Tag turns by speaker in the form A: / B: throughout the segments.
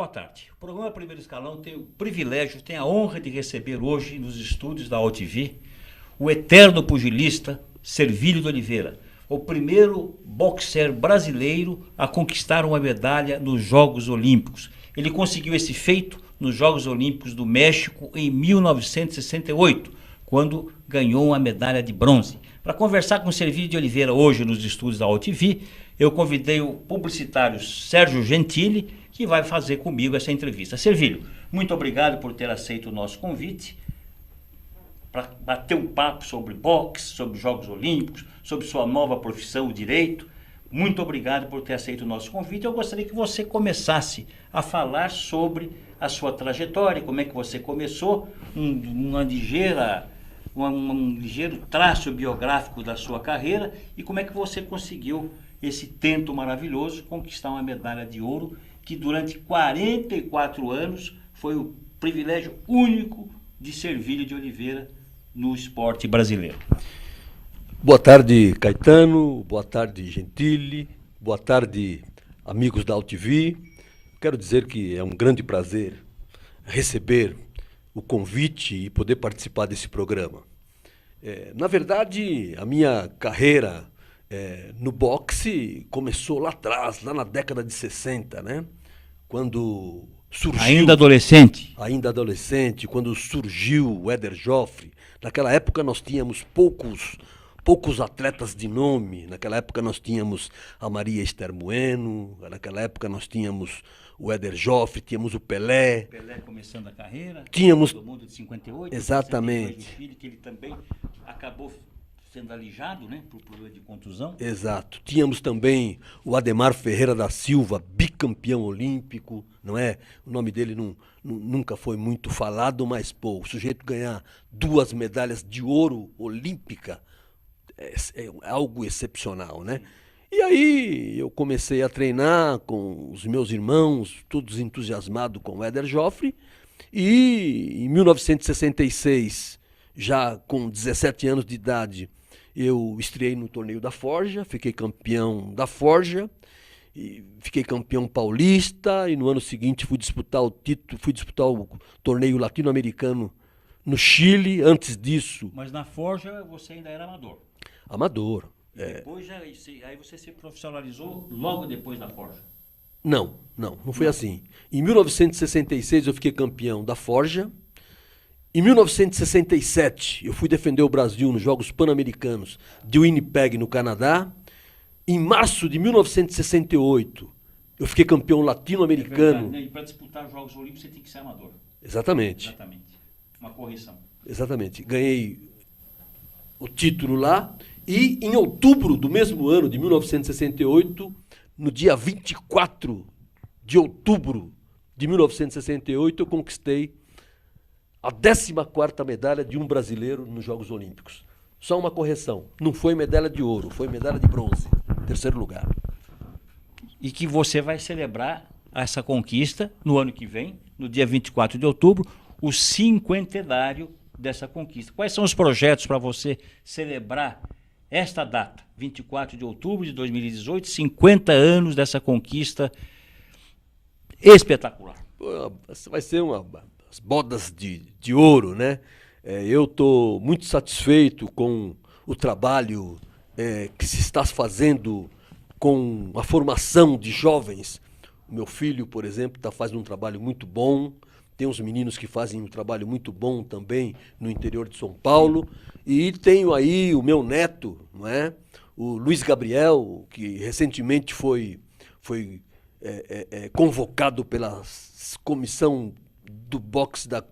A: boa tarde. O programa Primeiro Escalão tem o privilégio, tem a honra de receber hoje nos estúdios da OTV o eterno pugilista Servílio de Oliveira, o primeiro boxer brasileiro a conquistar uma medalha nos Jogos Olímpicos. Ele conseguiu esse feito nos Jogos Olímpicos do México em 1968, quando ganhou uma medalha de bronze. Para conversar com o Servílio de Oliveira hoje nos estúdios da OTV, eu convidei o publicitário Sérgio Gentili, que vai fazer comigo essa entrevista. Servílio, muito obrigado por ter aceito o nosso convite para bater um papo sobre boxe, sobre Jogos Olímpicos, sobre sua nova profissão, o direito. Muito obrigado por ter aceito o nosso convite. Eu gostaria que você começasse a falar sobre a sua trajetória, como é que você começou, um ligeiro traço biográfico da sua carreira e como é que você conseguiu esse tento maravilhoso, conquistar uma medalha de ouro que durante 44 anos foi o privilégio único de Servílio de Oliveira no esporte brasileiro.
B: Boa tarde, Caetano. Boa tarde, Gentili. Boa tarde, amigos da OTV. Quero dizer que é um grande prazer receber o convite e poder participar desse programa. Na verdade, a minha carreira no boxe começou lá atrás, lá na década de 60, né? Quando surgiu...
A: Ainda adolescente?
B: Ainda adolescente, quando surgiu o Éder Joffre. Naquela época nós tínhamos poucos atletas de nome. Naquela época nós tínhamos a Maria Esther Bueno, naquela época nós tínhamos o Éder Joffre, tínhamos o Pelé.
A: Pelé começando a carreira.
B: Tínhamos...
A: do mundo de 58.
B: Exatamente.
A: 62 filho, que ele também acabou sendo alijado, né, por problema de contusão.
B: Exato. Tínhamos também o Ademar Ferreira da Silva, bicampeão olímpico, não é? O nome dele nunca foi muito falado, mas, pô, o sujeito ganhar 2 medalhas de ouro olímpica é algo excepcional, né? E aí eu comecei a treinar com os meus irmãos, todos entusiasmados com o Éder Joffre, e em 1966, já com 17 anos de idade, eu estreiei no torneio da Forja, fiquei campeão da Forja, e fiquei campeão paulista, e no ano seguinte fui disputar o torneio latino-americano no Chile. Antes disso...
A: Mas na Forja você ainda era amador.
B: Amador.
A: Depois aí você se profissionalizou logo depois da Forja?
B: Não foi assim. Em 1966 eu fiquei campeão da Forja. Em 1967, eu fui defender o Brasil nos Jogos Pan-Americanos de Winnipeg, no Canadá. Em março de 1968, eu fiquei campeão latino-americano.
A: E para disputar os Jogos Olímpicos, você tem que ser amador.
B: Exatamente.
A: Uma correção.
B: Exatamente. Ganhei o título lá. E em outubro do mesmo ano, de 1968, no dia 24 de outubro de 1968, eu conquistei a 14ª medalha de um brasileiro nos Jogos Olímpicos. Só uma correção, não foi medalha de ouro, foi medalha de bronze, 3º lugar.
A: E que você vai celebrar essa conquista no ano que vem, no dia 24 de outubro, o 50º dessa conquista. Quais são os projetos para você celebrar esta data, 24 de outubro de 2018, 50 anos dessa conquista espetacular?
B: Vai ser as bodas de ouro, né? Eu estou muito satisfeito com o trabalho que se está fazendo com a formação de jovens. O meu filho, por exemplo, está fazendo um trabalho muito bom. Tem uns meninos que fazem um trabalho muito bom também no interior de São Paulo. E tenho aí o meu neto, não é? O Luiz Gabriel, que recentemente foi convocado pela comissão do boxe da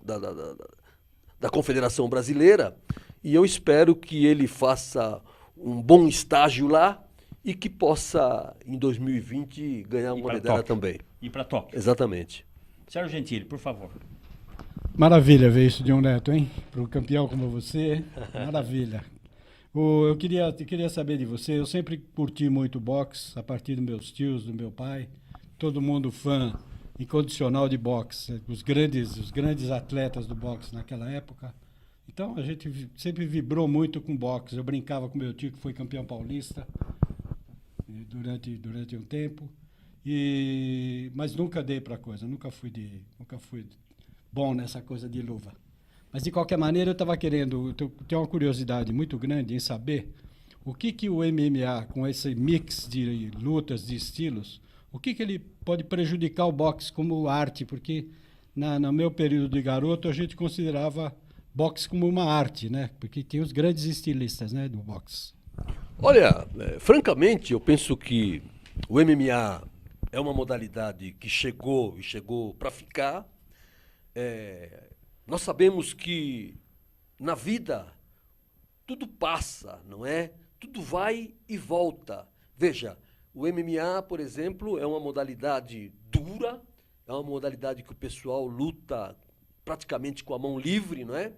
B: Confederação Brasileira, e eu espero que ele faça um bom estágio lá e que possa, em 2020, ganhar uma medalha também.
A: E para Tóquio.
B: Exatamente.
A: Sérgio Gentili, por favor.
C: Maravilha ver isso de um neto, hein? Para um campeão como você, maravilha. Eu queria saber de você, eu sempre curti muito boxe, a partir dos meus tios, do meu pai, todo mundo fã incondicional de boxe, os grandes atletas do boxe naquela época. Então a gente sempre vibrou muito com boxe. Eu brincava com meu tio que foi campeão paulista durante um tempo. Mas nunca dei para coisa, nunca fui bom nessa coisa de luva. Mas, de qualquer maneira, eu estava querendo, tenho uma curiosidade muito grande em saber o que o MMA, com esse mix de lutas, de estilos, o que ele pode prejudicar o boxe como arte, porque no meu período de garoto a gente considerava boxe como uma arte, né? Porque tem os grandes estilistas, né, do boxe.
B: Olha, francamente, eu penso que o MMA é uma modalidade que chegou para ficar. Nós sabemos que na vida tudo passa, não é? Tudo vai e volta. Veja, o MMA, por exemplo, é uma modalidade dura, é uma modalidade que o pessoal luta praticamente com a mão livre, não é?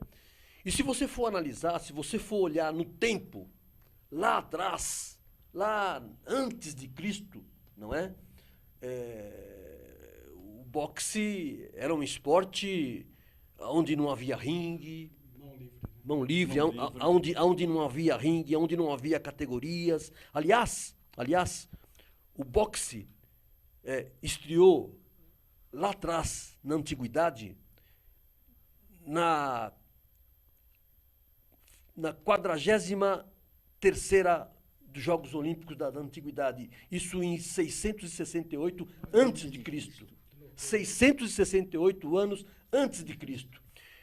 B: E se você for analisar, se você for olhar no tempo, lá atrás, lá antes de Cristo, não é? O boxe era um esporte onde não havia ringue, mão livre, onde não havia ringue, onde não havia categorias. Aliás, o boxe estreou lá atrás, na antiguidade, na 43ª dos Jogos Olímpicos da Antiguidade. Isso em 668 antes de Cristo. 668 anos antes de Cristo.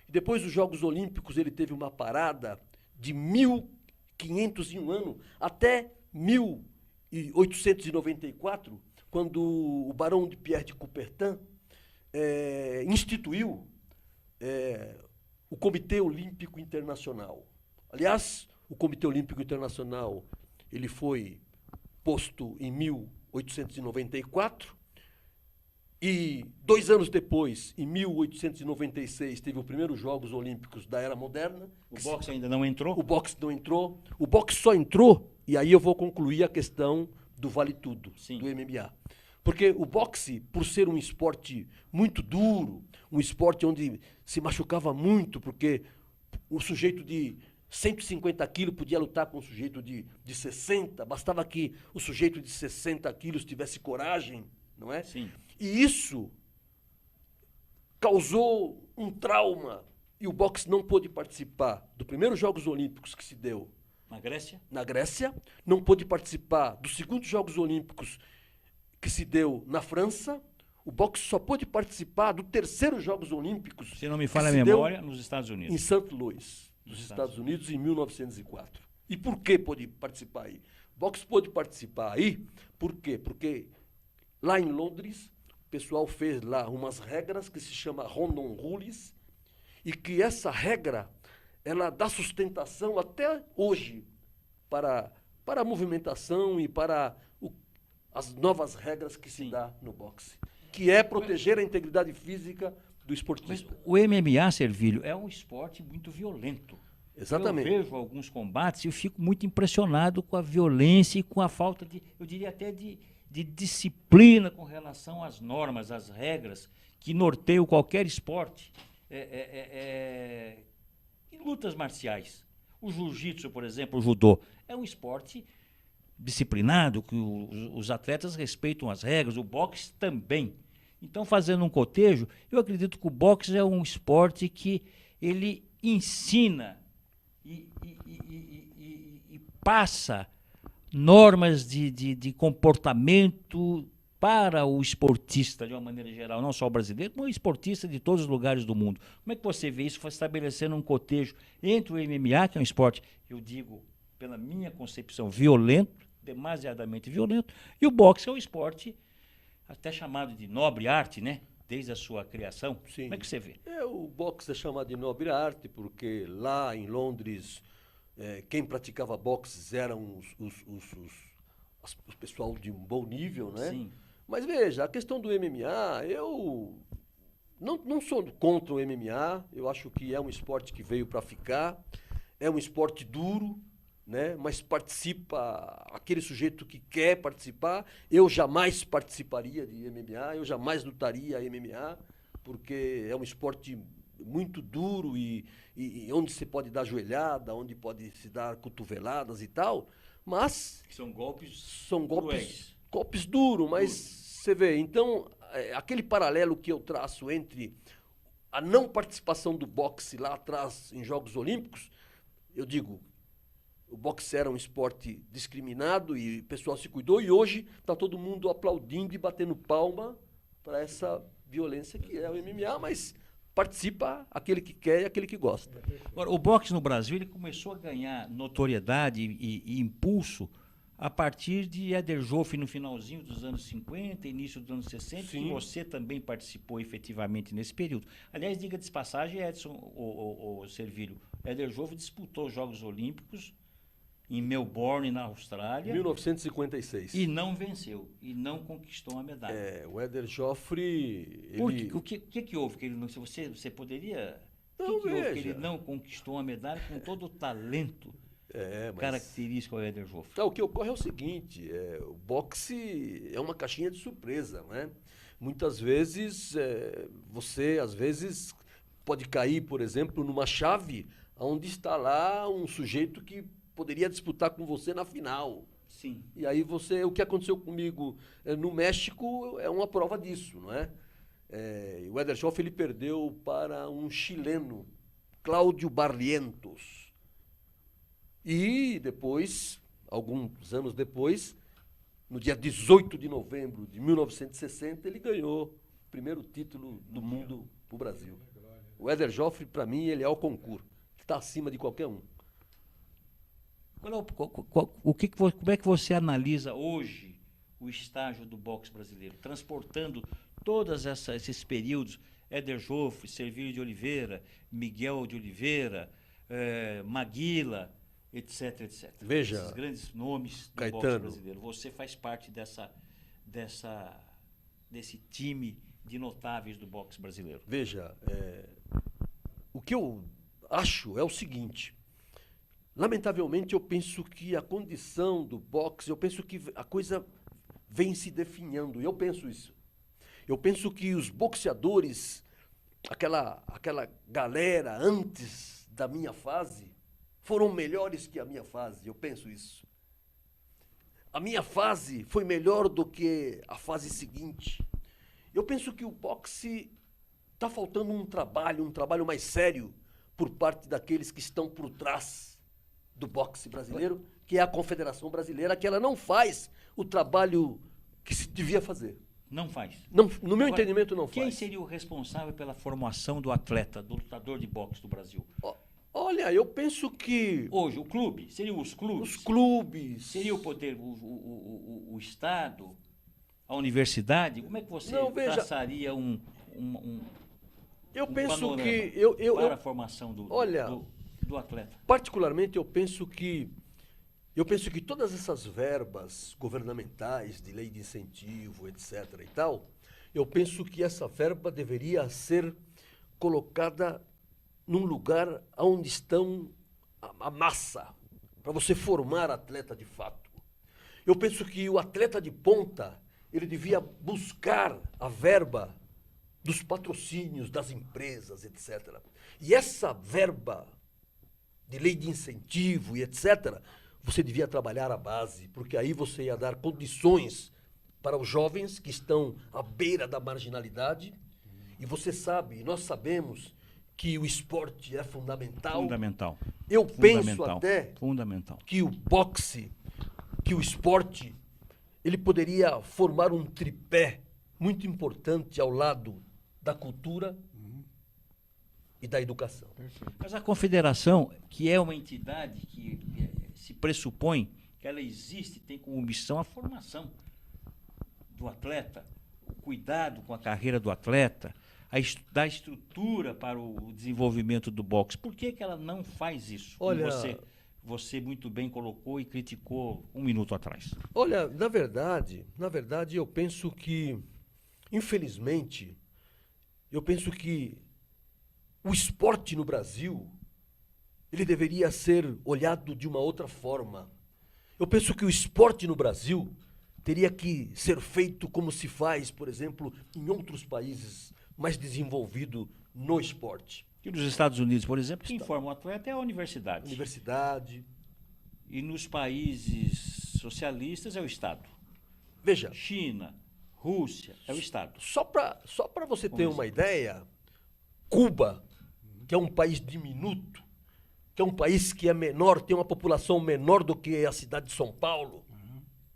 B: E depois dos Jogos Olímpicos ele teve uma parada de 1501 anos até 1894, quando o Barão de Pierre de Coubertin instituiu o Comitê Olímpico Internacional. Aliás, o Comitê Olímpico Internacional ele foi posto em 1894 e 2 anos depois, em 1896, teve os primeiros Jogos Olímpicos da Era Moderna.
A: O boxe ainda não entrou?
B: O boxe não entrou. O boxe só entrou, e aí eu vou concluir a questão do Vale Tudo,
A: Sim.
B: do MMA. Porque o boxe, por ser um esporte muito duro, um esporte onde se machucava muito, porque o sujeito de 150 quilos podia lutar com um sujeito de 60, bastava que o sujeito de 60 quilos tivesse coragem, não é?
A: Sim.
B: E isso causou um trauma, e o boxe não pôde participar dos primeiros Jogos Olímpicos que se deu
A: Na
B: Grécia, não pôde participar dos segundos Jogos Olímpicos que se deu na França. O boxe só pôde participar do terceiro Jogos Olímpicos.
A: Se não me falha a memória, nos Estados Unidos.
B: Em St. Louis, nos Estados Unidos, em 1904. E por que pôde participar aí? O boxe pôde participar aí, por quê? Porque lá em Londres, o pessoal fez lá umas regras que se chama Rondon Rules, e que essa regra, ela dá sustentação até hoje para a movimentação e para as novas regras que se dá no boxe, que é proteger a integridade física do esportista.
A: Mas o MMA, Servilho, é um esporte muito violento.
B: Exatamente.
A: Eu vejo alguns combates e eu fico muito impressionado com a violência e com a falta de, eu diria até de disciplina com relação às normas, às regras que norteiam qualquer esporte. Em lutas marciais. O jiu-jitsu, por exemplo, o judô, é um esporte disciplinado, que os atletas respeitam as regras, o boxe também. Então, fazendo um cotejo, eu acredito que o boxe é um esporte que ele ensina e passa normas de comportamento para o esportista, de uma maneira geral, não só o brasileiro, mas o esportista de todos os lugares do mundo. Como é que você vê isso estabelecendo um cotejo entre o MMA, que é um esporte, eu digo, pela minha concepção, violento, demasiadamente violento, e o boxe é um esporte até chamado de nobre arte, né? Desde a sua criação.
B: Sim.
A: Como é que você vê?
B: O boxe é chamado de nobre arte porque lá em Londres quem praticava boxe eram o pessoal de um bom nível, né?
A: Sim.
B: Mas veja, a questão do MMA, eu não sou contra o MMA, eu acho que é um esporte que veio para ficar, é um esporte duro, né? Mas participa aquele sujeito que quer participar. Eu jamais participaria de MMA, eu jamais lutaria MMA, porque é um esporte muito duro e onde se pode dar joelhada, onde pode se dar cotoveladas e tal, mas
A: São golpes
B: golpes duros, mas Você vê, então, aquele paralelo que eu traço entre a não participação do boxe lá atrás em Jogos Olímpicos, eu digo, o boxe era um esporte discriminado e o pessoal se cuidou, e hoje está todo mundo aplaudindo e batendo palma para essa violência que é o MMA, mas participa aquele que quer e aquele que gosta.
A: Agora, o boxe no Brasil ele começou a ganhar notoriedade e impulso a partir de Éder Joffre no finalzinho dos anos 50, início dos anos 60,
B: Sim.
A: que você também participou efetivamente nesse período. Aliás, diga de passagem, Edson, o Servílio, Éder Joffre disputou os Jogos Olímpicos em Melbourne, na Austrália,
B: 1956.
A: e não venceu, e não conquistou a medalha.
B: O Éder Joffre...
A: Por
B: ele...
A: quê? O que houve que ele não... Você poderia...
B: Não,
A: o que houve que
B: veja.
A: ele não conquistou a medalha com todo o talento
B: mas...
A: característico ao Éder Joffre?
B: Tá, o que ocorre é o seguinte, o boxe é uma caixinha de surpresa, né? Muitas vezes, você, às vezes, pode cair, por exemplo, numa chave onde está lá um sujeito que poderia disputar com você na final.
A: Sim.
B: E aí o que aconteceu comigo no México é uma prova disso, não é? O Éder Joffre, ele perdeu para um chileno, Cláudio Barrientos. E depois, alguns anos depois, no dia 18 de novembro de 1960, ele ganhou o primeiro título do mundo para o Brasil. O Éder Joffre, para mim, ele é o concurso. Está acima de qualquer um.
A: Como é que você analisa hoje o estágio do boxe brasileiro, transportando todos esses períodos, Éder Joffre, Servílio de Oliveira, Miguel de Oliveira, Maguila, etc, etc.
B: Veja,
A: esses grandes nomes do
B: Caetano,
A: boxe brasileiro. Você faz parte desse time de notáveis do boxe brasileiro.
B: Veja, o que eu acho é o seguinte. Lamentavelmente, eu penso que a condição do boxe, eu penso que a coisa vem se definhando. Eu penso isso. Eu penso que os boxeadores, aquela galera antes da minha fase, foram melhores que a minha fase. Eu penso isso. A minha fase foi melhor do que a fase seguinte. Eu penso que o boxe está faltando um trabalho mais sério por parte daqueles que estão por trás do boxe brasileiro, que é a Confederação Brasileira, que ela não faz o trabalho que se devia fazer.
A: Não faz.
B: Não, no meu entendimento, não
A: quem
B: faz.
A: Quem seria o responsável pela formação do atleta, do lutador de boxe do Brasil?
B: Olha, eu penso que...
A: Hoje, o clube? Seriam os clubes?
B: Os clubes.
A: Seria o poder, o Estado, a universidade? Como é que você traçaria
B: eu penso
A: panorama
B: que
A: para a formação do atleta?
B: Particularmente, eu penso que todas essas verbas governamentais de lei de incentivo, etc. e tal, eu penso que essa verba deveria ser colocada num lugar onde estão a massa, para você formar atleta de fato. Eu penso que o atleta de ponta, ele devia buscar a verba dos patrocínios das empresas, etc. E essa verba de lei de incentivo e etc., você devia trabalhar a base, porque aí você ia dar condições para os jovens que estão à beira da marginalidade. E você sabe, nós sabemos que o esporte é fundamental.
A: Fundamental.
B: Eu penso até que o boxe, que o esporte, ele poderia formar um tripé muito importante ao lado da cultura e da educação.
A: Mas a confederação, que é uma entidade que se pressupõe que ela existe, tem como missão a formação do atleta, o cuidado com a carreira do atleta, dar estrutura para o desenvolvimento do boxe. Por que ela não faz isso?
B: Olha,
A: você muito bem colocou e criticou um minuto atrás.
B: Olha, na verdade, eu penso que, infelizmente, o esporte no Brasil, ele deveria ser olhado de uma outra forma. Eu penso que o esporte no Brasil teria que ser feito como se faz, por exemplo, em outros países mais desenvolvidos no esporte.
A: E nos Estados Unidos, por exemplo, quem forma o atleta é a universidade.
B: Universidade.
A: E nos países socialistas é o Estado.
B: Veja.
A: China, Rússia, é o Estado.
B: Só para você ter uma ideia, Cuba, que é um país diminuto, que é um país que é menor, tem uma população menor do que a cidade de São Paulo,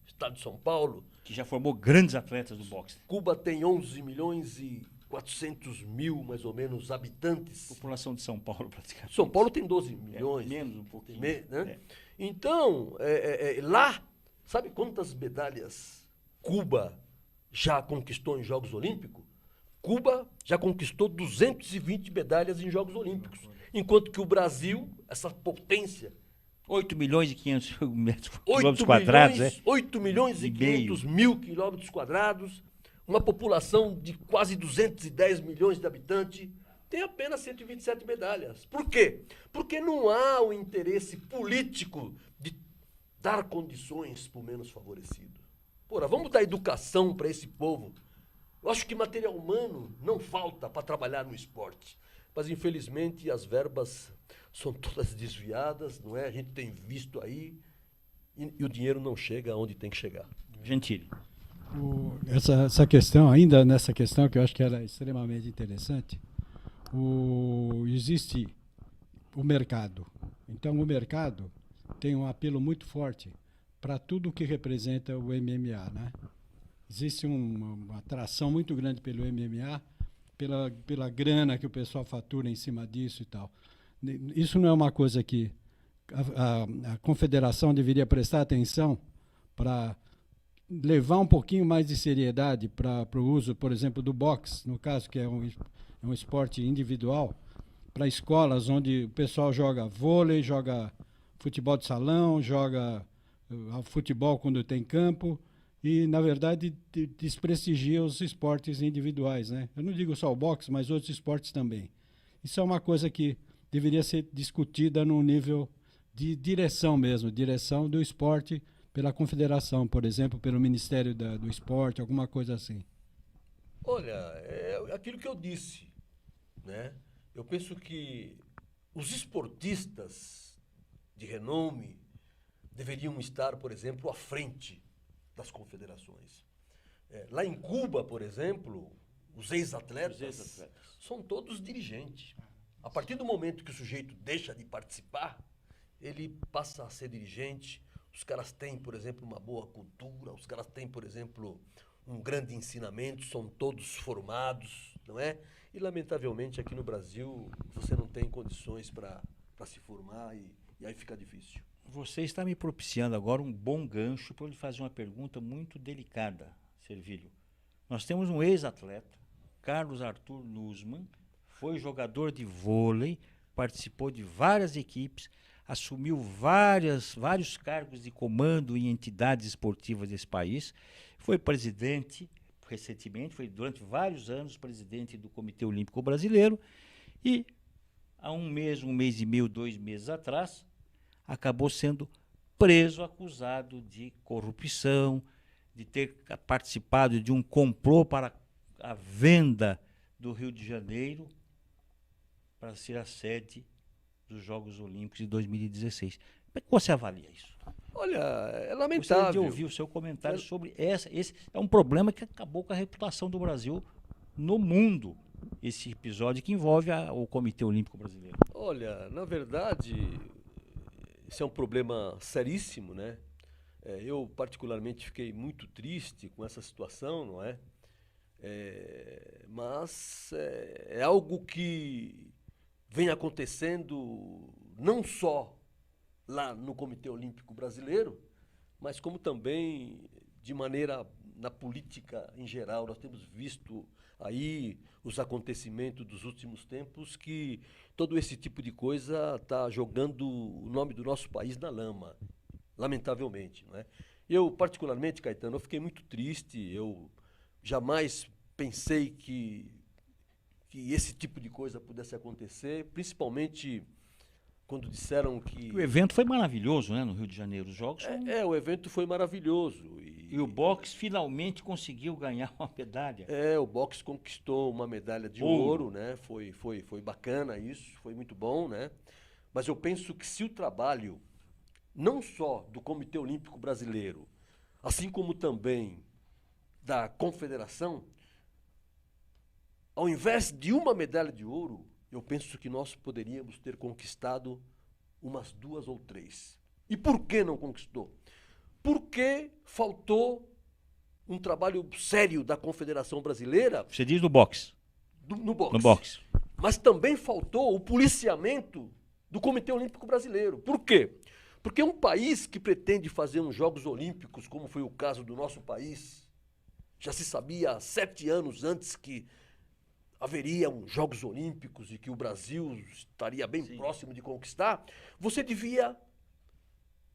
B: estado de São Paulo.
A: Que já formou grandes atletas do boxe.
B: Cuba tem 11 milhões e 400 mil, mais ou menos, habitantes.
A: População de São Paulo, praticamente.
B: São Paulo tem 12 milhões.
A: Menos um pouquinho.
B: Né?
A: É.
B: Então, lá, sabe quantas medalhas Cuba já conquistou em Jogos Olímpicos? Cuba já conquistou 220 medalhas em Jogos Olímpicos. Enquanto que o Brasil, essa potência...
A: 8 milhões e 500 quilômetros quadrados,
B: 8 milhões e 500 mil quilômetros quadrados, uma população de quase 210 milhões de habitantes, tem apenas 127 medalhas. Por quê? Porque não há o interesse político de dar condições para o menos favorecido. Porra, vamos dar educação para esse povo. Eu acho que material humano não falta para trabalhar no esporte. Mas, infelizmente, as verbas são todas desviadas, não é? A gente tem visto aí e o dinheiro não chega onde tem que chegar.
A: Gentili.
C: Essa questão, ainda nessa questão que eu acho que era extremamente interessante, existe o mercado. Então, o mercado tem um apelo muito forte para tudo que representa o MMA, né? Existe uma atração muito grande pelo MMA, pela grana que o pessoal fatura em cima disso e tal. Isso não é uma coisa que a confederação deveria prestar atenção para levar um pouquinho mais de seriedade para o uso, por exemplo, do boxe, no caso, que é um esporte individual, para escolas onde o pessoal joga vôlei, joga futebol de salão, joga futebol quando tem campo, e, na verdade, desprestigia os esportes individuais, né? Eu não digo só o boxe, mas outros esportes também. Isso é uma coisa que deveria ser discutida no nível de direção mesmo, direção do esporte pela confederação, por exemplo, pelo Ministério do Esporte, alguma coisa assim.
B: Olha, é aquilo que eu disse, né? Eu penso que os esportistas de renome deveriam estar, por exemplo, à frente das confederações. Lá em Cuba, por exemplo, os ex-atletas são todos dirigentes. A partir do momento que o sujeito deixa de participar, ele passa a ser dirigente. Os caras têm, por exemplo, uma boa cultura, os caras têm, por exemplo, um grande ensinamento, são todos formados, não é? E, lamentavelmente, aqui no Brasil, você não tem condições para se formar e aí fica difícil.
A: Você está me propiciando agora um bom gancho para eu lhe fazer uma pergunta muito delicada, Servilho. Nós temos um ex-atleta, Carlos Arthur Nussmann, foi jogador de vôlei, participou de várias equipes, assumiu vários cargos de comando em entidades esportivas desse país, foi presidente recentemente, foi durante vários anos presidente do Comitê Olímpico Brasileiro e há um mês e meio, 2 meses atrás, acabou sendo preso, acusado de corrupção, de ter participado de um complô para a venda do Rio de Janeiro para ser a sede dos Jogos Olímpicos de 2016. Como é que você avalia isso?
B: Olha, é lamentável.
A: Gostaria de ouvir o seu comentário sobre esse é um problema que acabou com a reputação do Brasil no mundo, esse episódio que envolve o Comitê Olímpico Brasileiro.
B: Olha, na verdade, esse é um problema seríssimo, né? Eu, particularmente, fiquei muito triste com essa situação, não é? Mas é algo que vem acontecendo não só lá no Comitê Olímpico Brasileiro, mas como também de maneira na política em geral. Nós temos visto aí os acontecimentos dos últimos tempos que todo esse tipo de coisa está jogando o nome do nosso país na lama, lamentavelmente, não é? Eu, particularmente, Caetano, eu fiquei muito triste, eu jamais pensei que esse tipo de coisa pudesse acontecer, principalmente quando disseram que...
A: O evento foi maravilhoso, né, no Rio de Janeiro, os jogos...
B: o evento foi maravilhoso.
A: E o boxe finalmente conseguiu ganhar uma medalha.
B: O boxe conquistou uma medalha de ouro, né? Foi bacana isso, foi muito bom, né? Mas eu penso que se o trabalho, não só do Comitê Olímpico Brasileiro, assim como também da confederação, ao invés de uma medalha de ouro, eu penso que nós poderíamos ter conquistado umas 2 ou 3. E por que não conquistou? Porque faltou um trabalho sério da Confederação Brasileira.
A: Você diz no boxe.
B: No boxe.
A: No boxe.
B: Mas também faltou o policiamento do Comitê Olímpico Brasileiro. Por quê? Porque um país que pretende fazer uns Jogos Olímpicos, como foi o caso do nosso país, já se sabia há 7 anos antes que haveria uns Jogos Olímpicos e que o Brasil estaria bem próximo de conquistar, você devia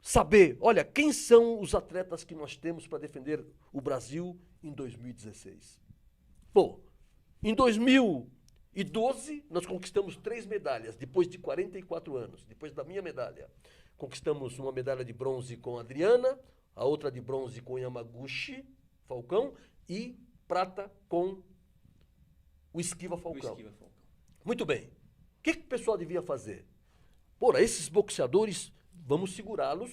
B: saber, olha, quem são os atletas que nós temos para defender o Brasil em 2016. Bom, em 2012 nós conquistamos 3 medalhas, depois de 44 anos, depois da minha medalha. Conquistamos uma medalha de bronze com a Adriana, a outra de bronze com Yamaguchi, Falcão, e prata com o Esquiva Falcão. Muito bem. O que o pessoal devia fazer? Ora, esses boxeadores, vamos segurá-los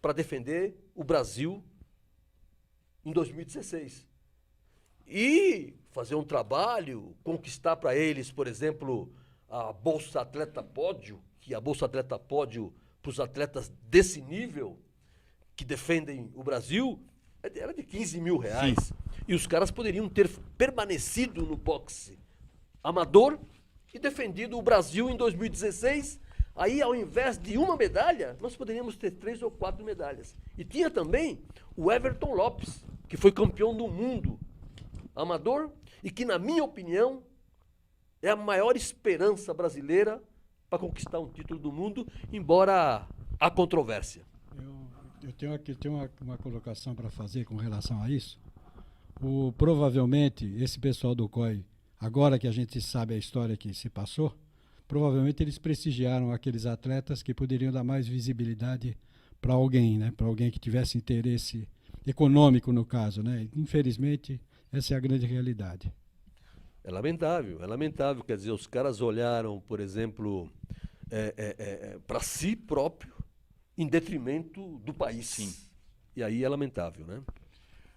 B: para defender o Brasil em 2016. E fazer um trabalho, conquistar para eles, por exemplo, a Bolsa Atleta Pódio, que a Bolsa Atleta Pódio para os atletas desse nível, que defendem o Brasil, era de R$15 mil. Sim. E os caras poderiam ter permanecido no boxe amador e defendido o Brasil em 2016. Aí, ao invés de uma medalha, nós poderíamos ter 3 ou 4 medalhas. E tinha também o Everton Lopes, que foi campeão do mundo amador e que, na minha opinião, é a maior esperança brasileira para conquistar um título do mundo, embora há controvérsia.
C: Eu tenho uma colocação para fazer com relação a isso. Provavelmente, esse pessoal do COI, agora que a gente sabe a história que se passou, provavelmente eles prestigiaram aqueles atletas que poderiam dar mais visibilidade para alguém, né? Para alguém que tivesse interesse econômico, no caso, né? Infelizmente, essa é a grande realidade.
B: É lamentável. Quer dizer, os caras olharam, por exemplo, para si próprio, em detrimento do país.
A: Sim.
B: E aí é lamentável, né?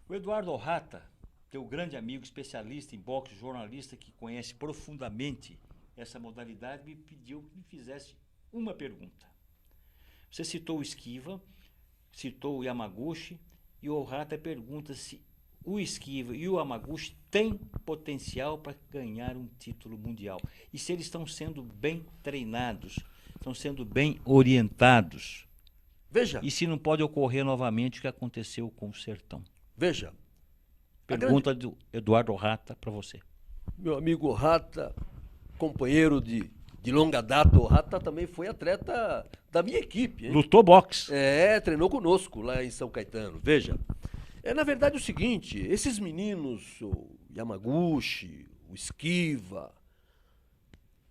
A: O Eduardo Orrata, teu grande amigo, especialista em boxe, jornalista que conhece profundamente essa modalidade, me pediu que me fizesse uma pergunta. Você citou o Esquiva, citou o Yamaguchi, e o Orrata pergunta se o Esquiva e o Yamaguchi têm potencial para ganhar um título mundial. E se eles estão sendo bem treinados, estão sendo bem orientados.
B: Veja.
A: E se não pode ocorrer novamente o que aconteceu com o Sertão?
B: Veja.
A: Pergunta do Eduardo Orrata para você.
B: Meu amigo Orrata, companheiro de longa data, o Orrata também foi atleta da minha equipe. Hein?
A: Lutou boxe.
B: Treinou conosco lá em São Caetano. Veja, na verdade o seguinte, esses meninos, o Yamaguchi, o Esquiva,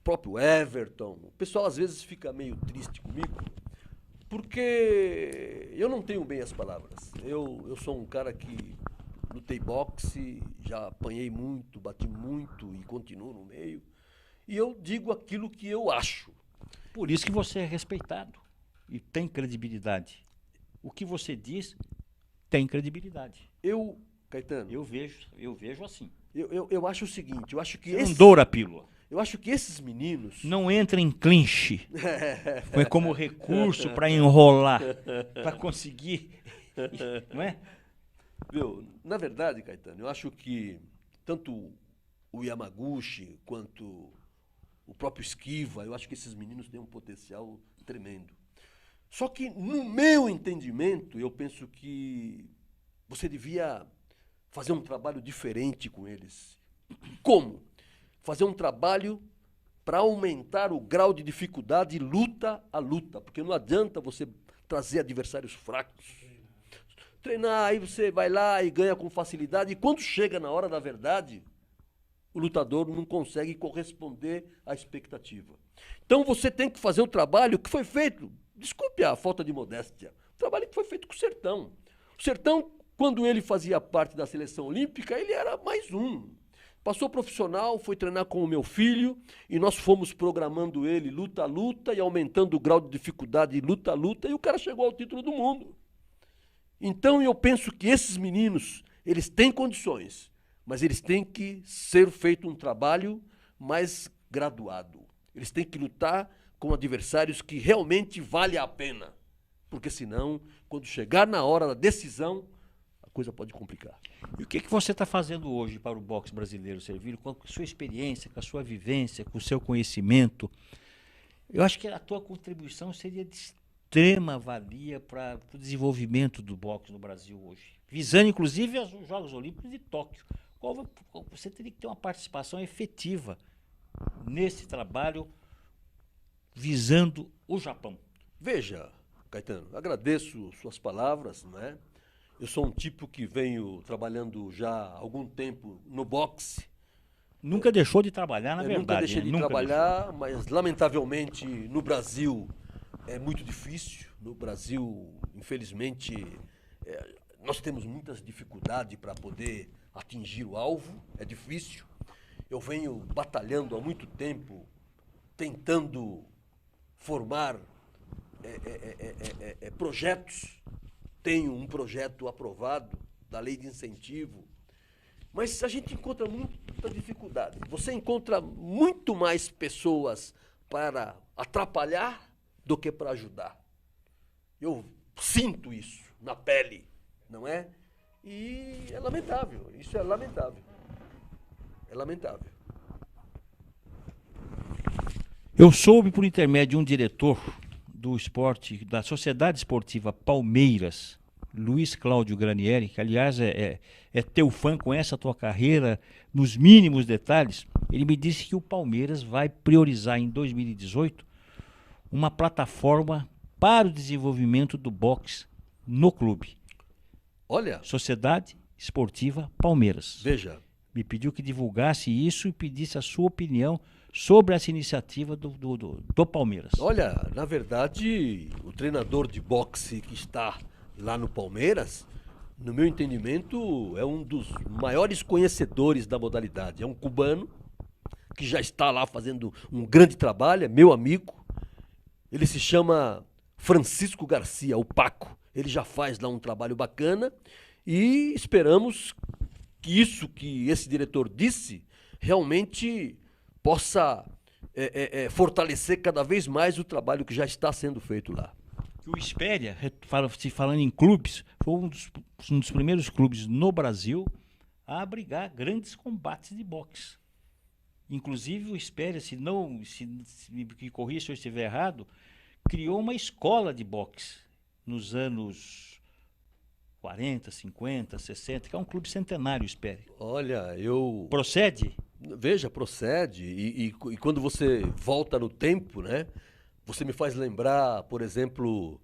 B: o próprio Everton, o pessoal às vezes fica meio triste comigo, porque eu não tenho bem as palavras. Eu sou um cara que lutei boxe, já apanhei muito, bati muito e continuo no meio. E eu digo aquilo que eu acho.
A: Por isso que você é respeitado e tem credibilidade. O que você diz tem credibilidade.
B: Caetano,
A: eu vejo assim.
B: Eu acho o seguinte, eu acho que
A: não doura a pílula.
B: Eu acho que esses meninos...
A: Não entra em clinch. Foi como recurso para enrolar, para conseguir... Não é?
B: Na verdade, Caetano, eu acho que tanto o Yamaguchi quanto o próprio Esquiva, eu acho que esses meninos têm um potencial tremendo. Só que, no meu entendimento, eu penso que você devia fazer um trabalho diferente com eles. Como? Fazer um trabalho para aumentar o grau de dificuldade luta a luta, porque não adianta você trazer adversários fracos. Treinar, aí você vai lá e ganha com facilidade, e quando chega na hora da verdade, o lutador não consegue corresponder à expectativa. Então você tem que fazer o trabalho que foi feito, desculpe a falta de modéstia, o trabalho que foi feito com o Sertão. O Sertão, quando ele fazia parte da seleção olímpica, ele era mais um. Passou profissional, foi treinar com o meu filho, e nós fomos programando ele luta a luta e aumentando o grau de dificuldade luta a luta, e o cara chegou ao título do mundo. Então eu penso que esses meninos, eles têm condições, mas eles têm que ser feito um trabalho mais graduado. Eles têm que lutar com adversários que realmente vale a pena. Porque senão, quando chegar na hora da decisão, a coisa pode complicar.
A: E o que você está fazendo hoje para o boxe brasileiro, Servilho? Com a sua experiência, com a sua vivência, com o seu conhecimento? Eu acho que a tua contribuição seria de extrema valia para o desenvolvimento do boxe no Brasil hoje. Visando, inclusive, os Jogos Olímpicos de Tóquio. Você teria que ter uma participação efetiva nesse trabalho visando o Japão.
B: Veja, Caetano, agradeço suas palavras, né? Eu sou um tipo que venho trabalhando já há algum tempo no boxe.
A: Nunca deixou de trabalhar, na verdade.
B: Nunca deixei de trabalhar, mas lamentavelmente no Brasil é muito difícil. No Brasil, infelizmente, nós temos muitas dificuldades para poder atingir o alvo, é difícil. Eu venho batalhando há muito tempo, tentando formar projetos. Tenho um projeto aprovado da lei de incentivo, mas a gente encontra muita dificuldade. Você encontra muito mais pessoas para atrapalhar do que para ajudar. Eu sinto isso na pele, não é? E é lamentável, isso é lamentável. É lamentável.
A: Eu soube por intermédio de um diretor do esporte, da Sociedade Esportiva Palmeiras, Luiz Cláudio Granieri, que aliás é teu fã, conhece a tua carreira nos mínimos detalhes. Ele me disse que o Palmeiras vai priorizar em 2018 uma plataforma para o desenvolvimento do boxe no clube.
B: Olha,
A: Sociedade Esportiva Palmeiras.
B: veja,
A: Me pediu que divulgasse isso e pedisse a sua opinião sobre essa iniciativa do Palmeiras.
B: olha, na verdade, o treinador de boxe que está lá no Palmeiras, no meu entendimento, é um dos maiores conhecedores da modalidade. É um cubano que já está lá fazendo um grande trabalho, é meu amigo. Ele se chama Francisco Garcia, o Paco. Ele já faz lá um trabalho bacana e esperamos que isso que esse diretor disse realmente possa fortalecer cada vez mais o trabalho que já está sendo feito lá.
A: O Espéria, falando em clubes, foi um dos primeiros clubes no Brasil a abrigar grandes combates de boxe. Inclusive o Espéria, se me corrija se eu estiver errado, criou uma escola de boxe nos anos 40, 50, 60, que é um clube centenário, Espéria.
B: Olha,
A: Procede?
B: Veja, procede. E quando você volta no tempo, né? Você me faz lembrar, por exemplo,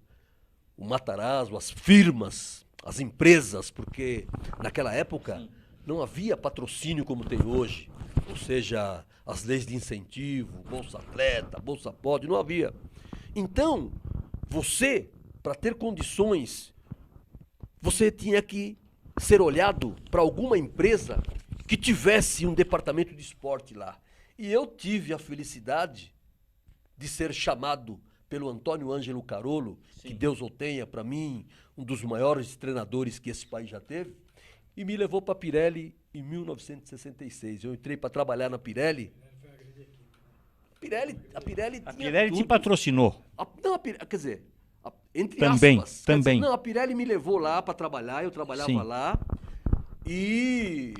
B: o Matarazzo, as firmas, as empresas, porque naquela época
A: Sim.
B: não havia patrocínio como tem hoje. Ou seja, as leis de incentivo, Bolsa Atleta, Bolsa Pod, não havia. Então, você, para ter condições, você tinha que ser olhado para alguma empresa que tivesse um departamento de esporte lá. E eu tive a felicidade de ser chamado pelo Antônio Ângelo Carolo,
A: Sim.
B: que Deus o tenha, para mim, um dos maiores treinadores que esse país já teve, e me levou para a Pirelli em 1966. Eu entrei para trabalhar na Pirelli. A Pirelli
A: A
B: tinha
A: Pirelli te
B: tudo.
A: patrocinou.
B: Quer dizer, entre
A: Também,
B: aspas.
A: também.
B: Não, a Pirelli me levou lá para trabalhar, eu trabalhava
A: Sim.
B: lá. E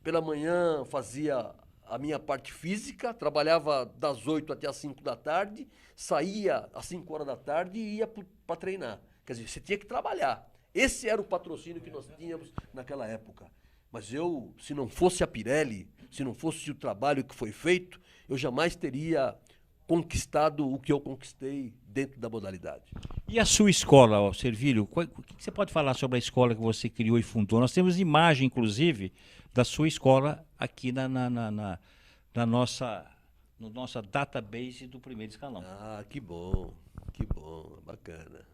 B: pela manhã fazia a minha parte física, trabalhava das 8 até as 5 da tarde, saía às 5 horas da tarde e ia para treinar. Quer dizer, você tinha que trabalhar. Esse era o patrocínio que nós tínhamos naquela época. Mas eu, se não fosse a Pirelli, se não fosse o trabalho que foi feito, eu jamais teria conquistado o que eu conquistei dentro da modalidade.
A: E a sua escola, Servilho? O que você pode falar sobre a escola que você criou e fundou? Nós temos imagem, inclusive, da sua escola aqui no nossa database do primeiro escalão.
B: Ah, que bom, bacana.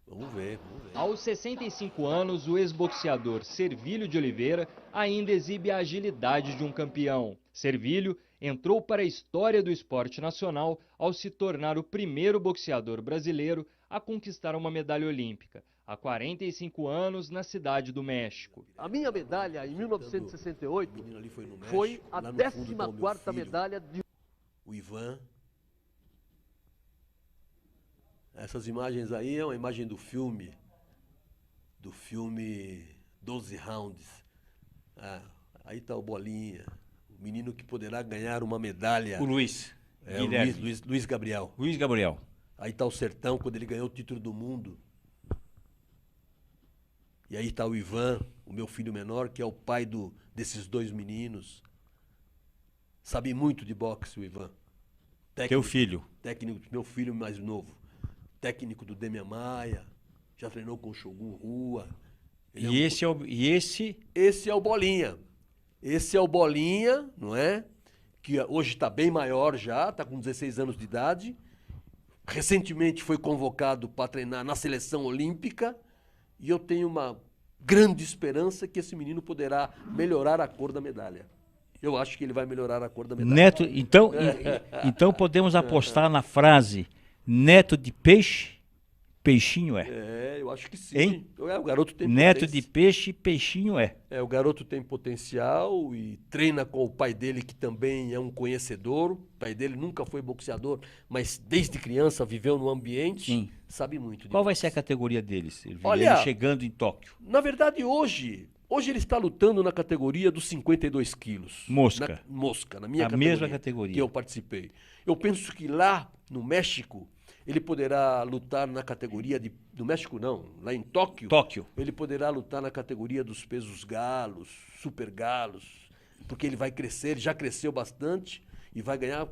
B: Vamos ver.
D: Aos 65 anos, o ex-boxeador Servilho de Oliveira ainda exibe a agilidade de um campeão. Servilho entrou para a história do esporte nacional ao se tornar o primeiro boxeador brasileiro a conquistar uma medalha olímpica. há 45 anos na Cidade do México.
E: A minha medalha em 1968
B: ali foi no México,
E: foi a
B: lá no fundo tá o meu
E: 14ª
B: filho,
E: medalha de...
B: o Ivan. Essas imagens aí é uma imagem do filme 12 Rounds. Ah, aí tá o Bolinha, o menino que poderá ganhar uma medalha.
A: O Luiz.
B: É, o Luiz Gabriel.
A: Luiz Gabriel.
B: Aí tá o Sertão, quando ele ganhou o título do mundo. E aí tá o Ivan, o meu filho menor, que é o pai desses dois meninos. Sabe muito de boxe, o Ivan.
A: Teu filho.
B: Técnico, meu filho mais novo. Técnico do Demian Maia. Já treinou com o Shogun Rua.
A: Esse
B: é o Bolinha. Esse é o Bolinha, não é? Que hoje está bem maior já, está com 16 anos de idade. Recentemente foi convocado para treinar na seleção olímpica. E eu tenho uma grande esperança que esse menino poderá melhorar a cor da medalha. Eu acho que ele vai melhorar a cor da medalha.
A: Neto, então podemos apostar na frase: neto de peixe, peixinho é.
B: É, eu acho que sim.
A: Hein?
B: O garoto tem
A: Neto
B: potência.
A: de peixe, peixinho é.
B: É, o garoto tem potencial e treina com o pai dele, que também é um conhecedor. O pai dele nunca foi boxeador, mas desde criança viveu no ambiente.
A: Sim.
B: Sabe muito. de
A: Qual vai
B: boxe.
A: ser a categoria deles?
B: Olha,
A: ele chegando em Tóquio.
B: Na verdade, hoje ele está lutando na categoria dos 52 quilos.
A: Mosca.
B: Na minha
A: A
B: categoria.
A: mesma categoria.
B: Que eu participei. Eu penso que lá no México, ele poderá lutar na categoria de... No México não, lá em Tóquio. Ele poderá lutar na categoria dos pesos galos, super galos, porque ele vai crescer, ele já cresceu bastante e vai ganhar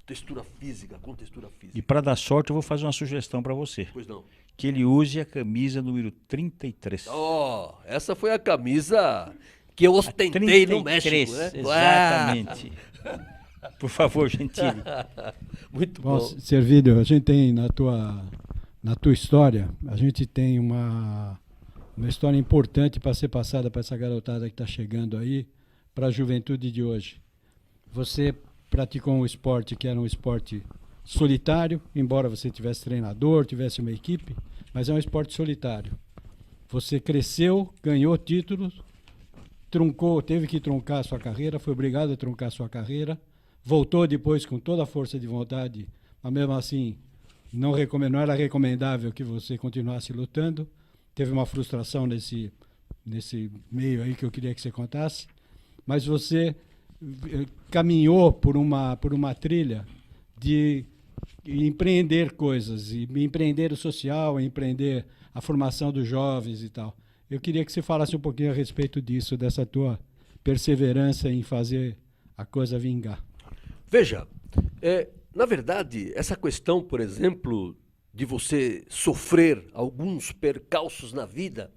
B: textura física, com textura física.
A: E para dar sorte, eu vou fazer uma sugestão para você.
B: Pois não.
A: Que ele use a camisa número 33.
B: Essa foi a camisa que eu ostentei no México, né?
A: Exatamente. Por favor, Gentili.
B: Muito bom.
C: Servílio, a gente tem na tua história, a gente tem uma história importante para ser passada para essa garotada que está chegando aí, para a juventude de hoje. Você praticou um esporte que era um esporte solitário, embora você tivesse treinador, tivesse uma equipe, mas é um esporte solitário. Você cresceu, ganhou títulos, teve que truncar a sua carreira, foi obrigado a truncar a sua carreira, voltou depois com toda a força de vontade, mas mesmo assim não era recomendável que você continuasse lutando. Teve uma frustração nesse meio aí que eu queria que você contasse, mas você caminhou por uma trilha de empreender coisas, e empreender o social, empreender a formação dos jovens e tal. Eu queria que você falasse um pouquinho a respeito disso, dessa tua perseverança em fazer a coisa vingar.
B: Veja, na verdade, essa questão, por exemplo, de você sofrer alguns percalços na vida,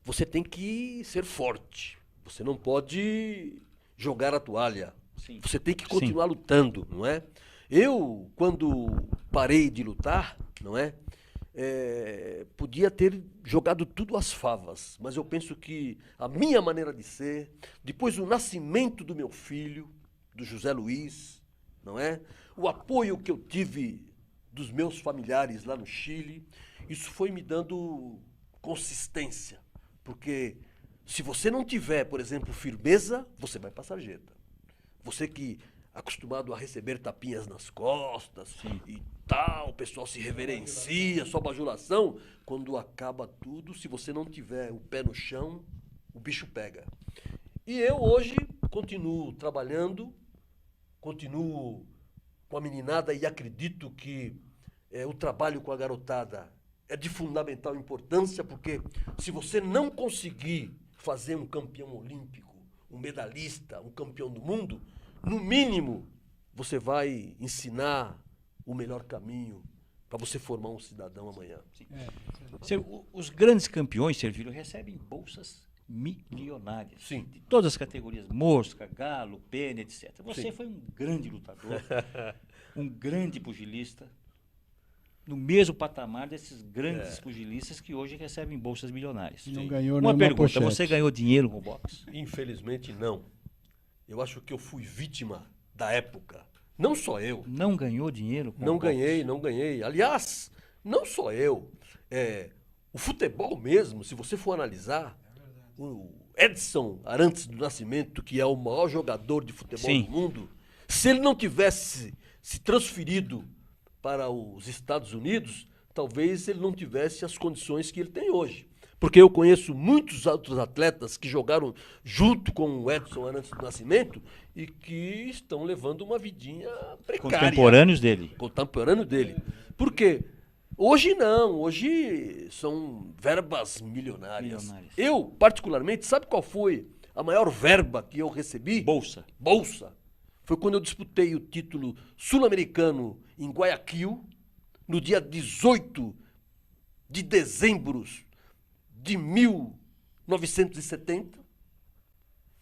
B: você tem que ser forte. Você não pode jogar a toalha. Sim. Você tem que continuar lutando, não é? Eu, quando parei de lutar, não é? Podia ter jogado tudo às favas, mas eu penso que a minha maneira de ser, depois do nascimento do meu filho, do José Luiz, não é? O apoio que eu tive dos meus familiares lá no Chile, isso foi me dando consistência, porque se você não tiver, por exemplo, firmeza, você vai para a sarjeta. Você que acostumado a receber tapinhas nas costas e tal, o pessoal se reverencia, só bajulação, quando acaba tudo, se você não tiver o pé no chão, o bicho pega. E eu hoje continuo trabalhando, continuo com a meninada e acredito que o trabalho com a garotada é de fundamental importância, porque se você não conseguir fazer um campeão olímpico, um medalhista, um campeão do mundo, no mínimo você vai ensinar o melhor caminho para você formar um cidadão amanhã.
A: Os grandes campeões, Servílio, recebem bolsas milionárias.
B: Sim.
A: De todas as categorias, mosca, galo, pena, etc. Você
B: Sim.
A: foi um grande lutador, um grande pugilista, no mesmo patamar desses grandes pugilistas que hoje recebem bolsas milionárias.
C: Não ganhou
A: Uma
C: nenhuma
A: pergunta,
C: pochete.
A: você ganhou dinheiro com o boxe?
B: Infelizmente não. Eu acho que eu fui vítima da época. Não só eu.
A: Não ganhou dinheiro com o
B: Não
A: boxe?
B: ganhei. Aliás, não só eu. O futebol mesmo, se você for analisar, o Edson Arantes do Nascimento, que é o maior jogador de futebol
A: Sim.
B: do mundo, se ele não tivesse se transferido para os Estados Unidos, talvez ele não tivesse as condições que ele tem hoje. Porque eu conheço muitos outros atletas que jogaram junto com o Edson Arantes do Nascimento e que estão levando uma vidinha precária.
A: Contemporâneos dele.
B: Contemporâneo dele. Por quê? Hoje não, hoje são verbas milionárias. Eu, particularmente, sabe qual foi a maior verba que eu recebi?
A: Bolsa.
B: Bolsa. Foi quando eu disputei o título sul-americano em Guayaquil, no dia 18 de dezembro de 1970.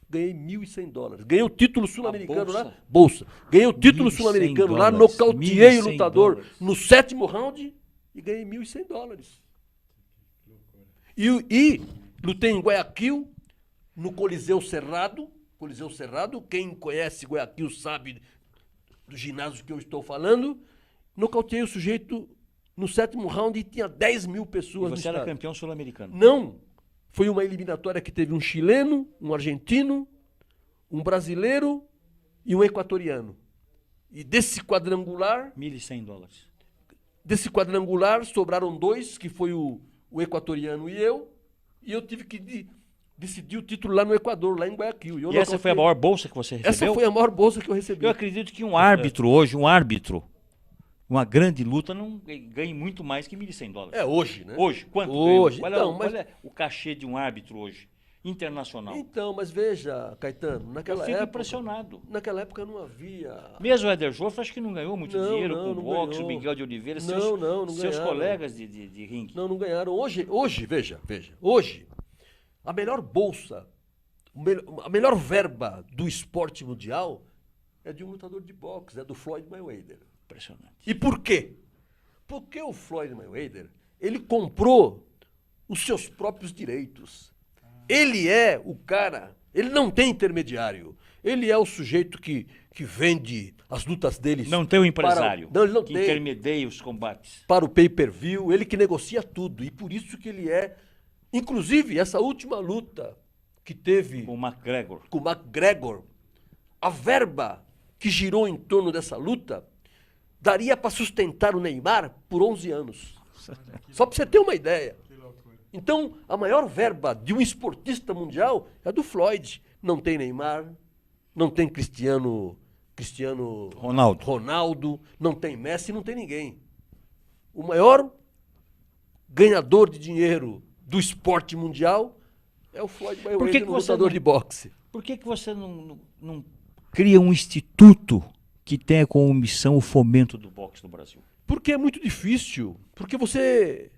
B: Ganhei $1.100. Ganhei o título sul-americano lá. Bolsa. Ganhei o título sul-americano lá, nocauteei o lutador no 7º round e ganhei $1.100. E lutei em Guayaquil, no Coliseu Cerrado. Coliseu Cerrado, quem conhece Guayaquil sabe do ginásio que eu estou falando. Nocauteei o sujeito no 7º round e tinha 10 mil pessoas no
A: Você era
B: estádio.
A: campeão sul-americano.
B: Não. Foi uma eliminatória que teve um chileno, um argentino, um brasileiro e um equatoriano. E desse quadrangular,
A: $1.100.
B: sobraram 2, que foi o equatoriano e eu tive que decidir o título lá no Equador, lá em Guayaquil.
A: E essa foi a maior bolsa que você recebeu?
B: Essa foi a maior bolsa que eu recebi.
A: Eu acredito que um árbitro hoje, uma grande luta, não ganhe muito mais que $1.100.
B: É hoje, né?
A: Hoje, quanto
B: Hoje.
A: ganhou?
B: Então,
A: Qual é o cachê de um árbitro hoje, internacional?
B: Então, mas veja, Caetano,
A: Eu
B: naquela
A: fico
B: época...
A: impressionado.
B: Naquela época não havia...
A: Mesmo o Éder Joffre, acho que não ganhou muito dinheiro com o
B: não
A: boxe, o
B: ganhou.
A: Miguel de Oliveira,
B: Não
A: seus
B: ganharam.
A: colegas de ringue.
B: Não ganharam. Hoje, veja, hoje, a melhor bolsa, a melhor verba do esporte mundial é de um lutador de boxe, é do Floyd Mayweather.
A: Impressionante.
B: E por quê? Porque o Floyd Mayweather, ele comprou os seus próprios direitos. Ele é o cara, ele não tem intermediário. Ele é o sujeito que vende as lutas dele.
A: Não tem um empresário
B: Não, ele não
A: que
B: tem.
A: intermedia os combates.
B: Para o pay-per-view, ele que negocia tudo. E por isso que ele é... Inclusive, essa última luta que teve
A: Com o McGregor.
B: com o McGregor, a verba que girou em torno dessa luta daria para sustentar o Neymar por 11 anos. Só para você ter uma ideia. Então, a maior verba de um esportista mundial é a do Floyd. Não tem Neymar, não tem Cristiano Ronaldo, não tem Messi, não tem ninguém. O maior ganhador de dinheiro do esporte mundial é o Floyd Mayweather, lutador de boxe.
A: Por que você não cria um instituto que tenha como missão o fomento do boxe no Brasil?
B: Porque é muito difícil. Porque você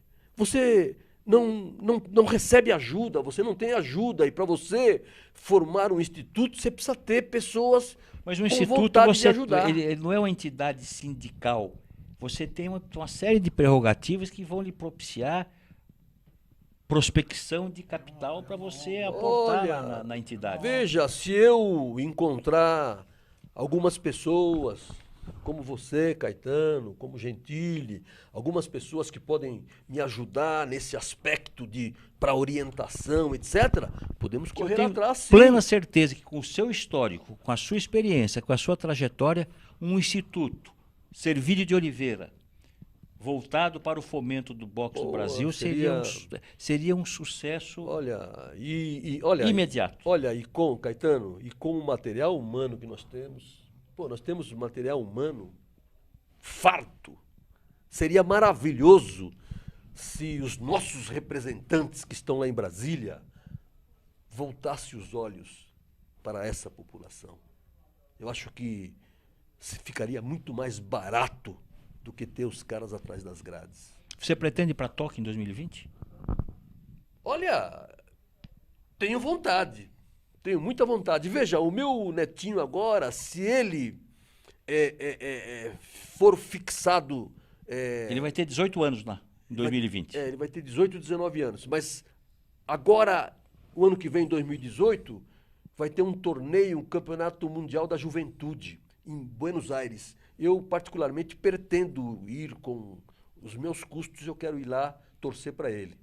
B: não recebe ajuda, você não tem ajuda. E para você formar um instituto, você precisa ter pessoas
A: Mas um
B: com
A: instituto,
B: vontade de ajudar.
A: ele não é uma entidade sindical. Você tem uma série de prerrogativas que vão lhe propiciar prospecção de capital para você aportar
B: Olha,
A: na entidade.
B: Veja, se eu encontrar algumas pessoas, como você, Caetano, como Gentili, algumas pessoas que podem me ajudar nesse aspecto para orientação, etc., podemos
A: Eu
B: correr
A: tenho
B: atrás, sim.
A: plena certeza que com o seu histórico, com a sua experiência, com a sua trajetória, um instituto, Servílio de Oliveira, voltado para o fomento do boxe no Brasil, seria um sucesso
B: Olha,
A: imediato.
B: Olha, e com, Caetano, e com o material humano que nós temos, nós temos material humano farto. Seria maravilhoso se os nossos representantes que estão lá em Brasília voltassem os olhos para essa população. Eu acho que ficaria muito mais barato do que ter os caras atrás das grades.
A: Você pretende ir para Tóquio em 2020?
B: Olha, tenho vontade, tenho muita vontade. Veja, o meu netinho agora, se ele for fixado...
A: Ele vai ter 18 anos lá, em 2020.
B: Ele vai ter 18, 19 anos. Mas agora, o ano que vem, 2018, vai ter um torneio, um campeonato mundial da juventude, em Buenos Aires. Eu, particularmente, pretendo ir com os meus custos, eu quero ir lá torcer para ele.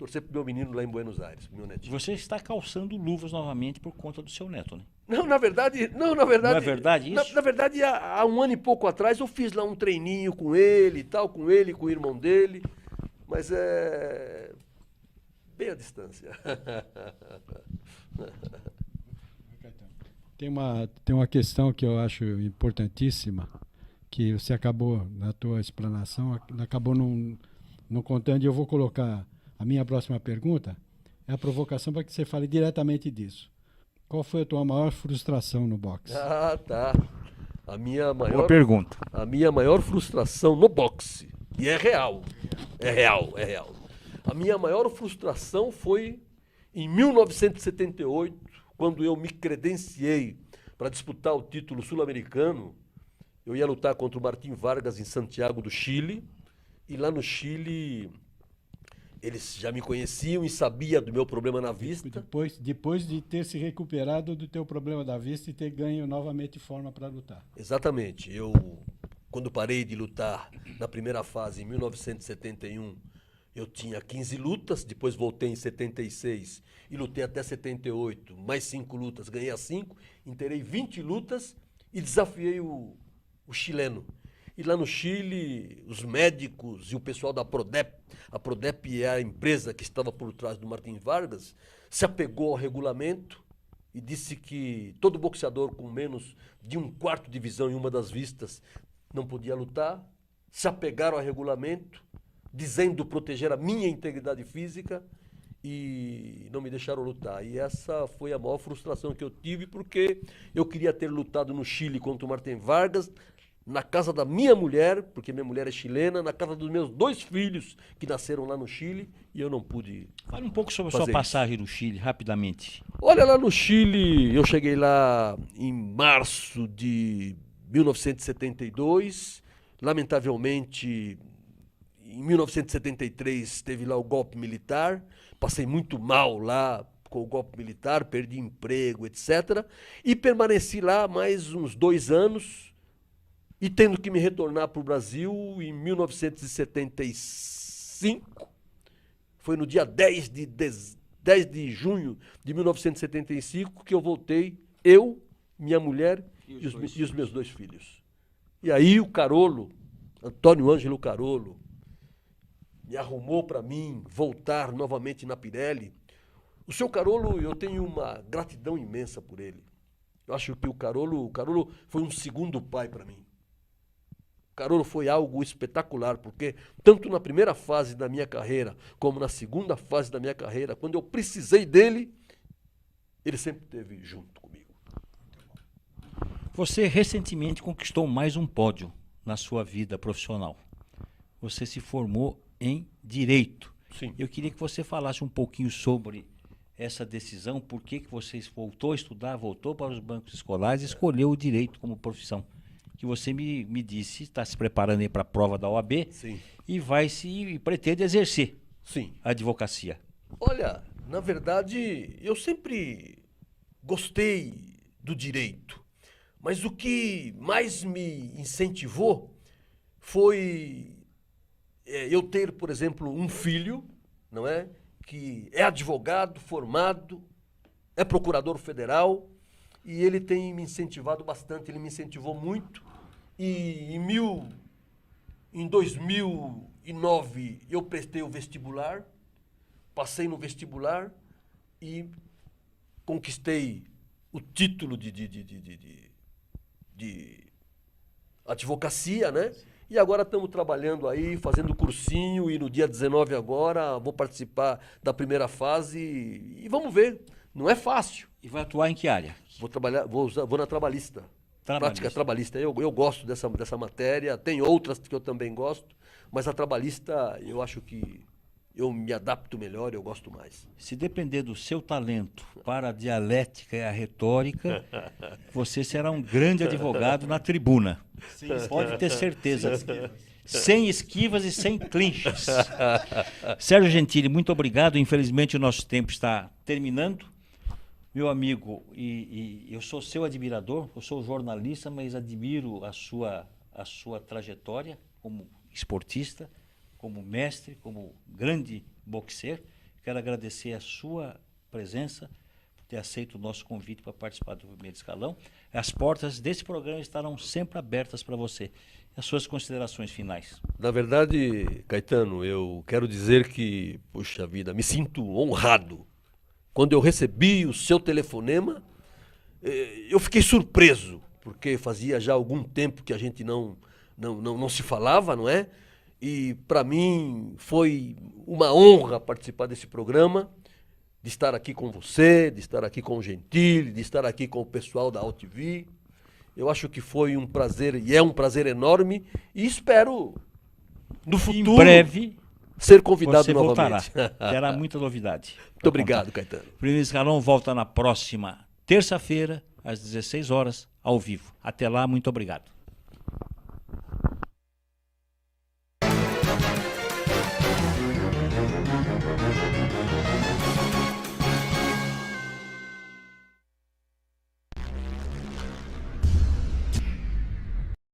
B: torcer pro meu menino lá em Buenos Aires, pro meu netinho.
A: Você está calçando luvas novamente por conta do seu neto, né?
B: Não, na verdade... Não
A: é verdade isso?
B: Na verdade, há um ano e pouco atrás, eu fiz lá um treininho com ele e tal, com ele, com o irmão dele, mas é... bem à distância.
C: Tem uma questão que eu acho importantíssima, que você acabou, na tua explanação, acabou não contando, e eu vou colocar a minha próxima pergunta, é a provocação para que você fale diretamente disso. Qual foi a tua maior frustração no boxe?
B: Ah, tá.
A: Boa pergunta.
B: A minha maior frustração no boxe, e é real, é real. A minha maior frustração foi em 1978, quando eu me credenciei para disputar o título sul-americano. Eu ia lutar contra o Martim Vargas em Santiago do Chile, e lá no Chile eles já me conheciam e sabiam do meu problema na vista.
C: Depois de ter se recuperado do teu problema da vista e ter ganho novamente forma para lutar.
B: Exatamente. Quando parei de lutar na primeira fase, em 1971, eu tinha 15 lutas, depois voltei em 76 e lutei até 78, mais 5 lutas, ganhei as 5, inteirei 20 lutas e desafiei o chileno. E lá no Chile, os médicos e o pessoal da Prodep, a Prodep é a empresa que estava por trás do Martim Vargas, se apegou ao regulamento e disse que todo boxeador com menos de 1/4 divisão em uma das vistas não podia lutar. Se apegaram ao regulamento, dizendo proteger a minha integridade física, e não me deixaram lutar. E essa foi a maior frustração que eu tive, porque eu queria ter lutado no Chile contra o Martim Vargas, na casa da minha mulher, porque minha mulher é chilena, na casa dos meus 2 filhos, que nasceram lá no Chile, e eu não pude.
A: Fale um pouco sobre a sua passagem no Chile, rapidamente.
B: Olha, lá no Chile, eu cheguei lá em março de 1972, lamentavelmente, em 1973 teve lá o golpe militar, passei muito mal lá com o golpe militar, perdi emprego, etc. E permaneci lá mais uns 2 anos, e tendo que me retornar para o Brasil em 1975, foi no dia 10 de junho de 1975 que eu voltei, eu, minha mulher e os meus 2 filhos. E aí o Carolo, Antônio Ângelo Carolo, me arrumou para mim voltar novamente na Pirelli. O seu Carolo, eu tenho uma gratidão imensa por ele. Eu acho que o Carolo foi um segundo pai para mim. O Carolo foi algo espetacular, porque tanto na primeira fase da minha carreira, como na segunda fase da minha carreira, quando eu precisei dele, ele sempre esteve junto comigo.
A: Você recentemente conquistou mais um pódio na sua vida profissional. Você se formou em Direito.
B: Sim.
A: Eu queria que você falasse um pouquinho sobre essa decisão, por que você voltou a estudar, voltou para os bancos escolares e escolheu o Direito como profissão. Que você me disse, está se preparando aí para a prova da OAB.
B: Sim.
A: E pretende exercer
B: Sim.
A: a advocacia.
B: Olha, na verdade, eu sempre gostei do direito, mas o que mais me incentivou foi eu ter, por exemplo, um filho, não é, que é advogado, formado, é procurador federal, e ele tem me incentivado bastante, ele me incentivou muito. E em 2009 eu prestei o vestibular, passei no vestibular e conquistei o título de advocacia, né? E agora estamos trabalhando aí, fazendo cursinho, e no dia 19 agora vou participar da primeira fase e vamos ver. Não é fácil.
A: E vai atuar em que área?
B: Vou na trabalhista. Prática trabalhista. Eu gosto dessa matéria, tem outras que eu também gosto, mas a trabalhista eu acho que eu me adapto melhor, eu gosto mais.
A: Se depender do seu talento para a dialética e a retórica, você será um grande advogado na tribuna. Sim, pode ter certeza. Sem esquivas e sem clinches. Sérgio Gentili, muito obrigado. Infelizmente o nosso tempo está terminando. Meu amigo, e eu sou seu admirador, eu sou jornalista, mas admiro a sua trajetória como esportista, como mestre, como grande boxer. Quero agradecer a sua presença, por ter aceito o nosso convite para participar do Primeiro Escalão. As portas desse programa estarão sempre abertas para você. As suas considerações finais.
B: Na verdade, Caetano, eu quero dizer que, puxa vida, me sinto honrado. Quando eu recebi o seu telefonema, eu fiquei surpreso, porque fazia já algum tempo que a gente não se falava, não é? E para mim foi uma honra participar desse programa, de estar aqui com você, de estar aqui com o Gentili, de estar aqui com o pessoal da AltV. Eu acho que foi um prazer e é um prazer enorme e espero no futuro
A: Em breve
B: ser convidado
A: você
B: novamente.
A: voltará. Terá muita novidade.
B: Muito obrigado, Caetano.
A: O Primeiro Escalão volta na próxima terça-feira, às 16 horas, ao vivo. Até lá, muito obrigado.